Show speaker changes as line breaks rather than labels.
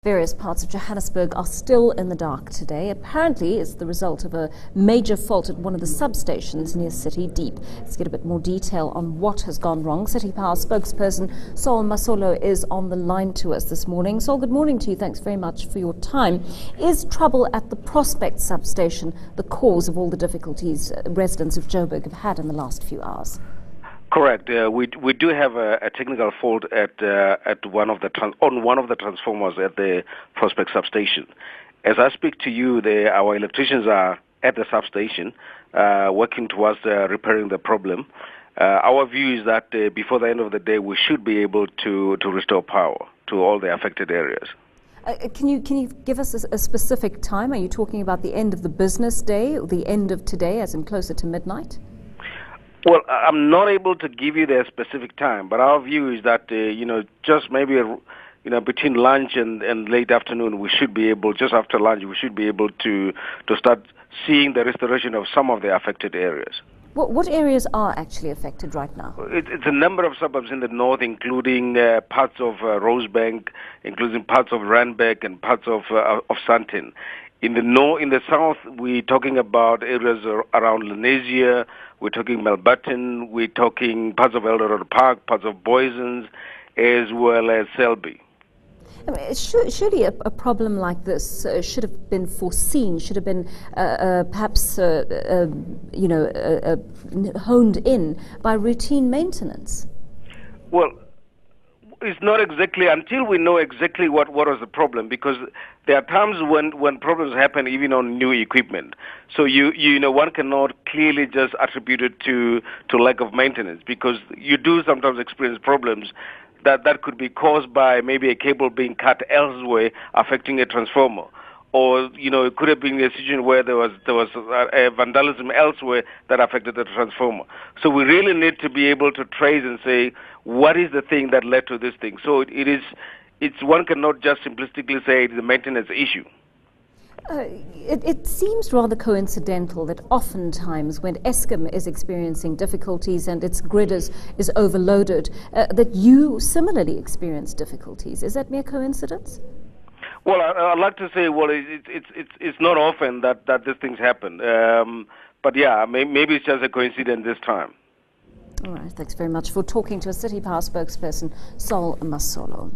Various parts of Johannesburg are still in the dark today. Apparently, it's the result of a major fault at one of the substations near City Deep. Let's get a bit more detail on what has gone wrong. City Power spokesperson Sol Masolo is on the line to us this morning. Sol, good morning to you. Thanks very much for your time. Is trouble at the Prospect substation the cause of all the difficulties residents of Joburg have had in the last few hours?
Correct. We do have a technical fault at one of the transformers at the Prospect substation. As I speak to you, our electricians are at the substation working towards repairing the problem. Our view is that before the end of the day, we should be able to restore power to all the affected areas.
Can you give us a specific time? Are you talking about the end of the business day, or the end of today, as in closer to midnight?
Well, I'm not able to give you the specific time, but our view is that, just maybe, between lunch and late afternoon, we should be able, just after lunch, we should be able to start seeing the restoration of some of the affected areas.
What areas are actually affected right now?
It's a number of suburbs in the north, including parts of Rosebank, including parts of Randburg and parts of Sandton. In the south, we're talking about areas around Lenasia, we're talking Melbutton, we're talking parts of Eldorado Park, parts of Boysons, as well as Selby.
I mean, surely a problem like this should have been foreseen, should have been perhaps honed in by routine maintenance.
Well, it's not exactly until we know exactly what was the problem, because there are times when problems happen even on new equipment. So one cannot clearly just attribute it to lack of maintenance, because you do sometimes experience problems that could be caused by maybe a cable being cut elsewhere affecting a transformer. Or, it could have been a situation where there was a vandalism elsewhere that affected the transformer. So we really need to be able to trace and say, what is the thing that led to this thing? So one cannot just simplistically say it is a maintenance issue.
It seems rather coincidental that oftentimes when Eskom is experiencing difficulties and its grid is overloaded, that you similarly experience difficulties. Is that mere coincidence?
Well, I'd like to say, it's not often that these things happen. But yeah, maybe it's just a coincidence this time.
All right, thanks very much for talking to a City Power spokesperson, Sol Masolo.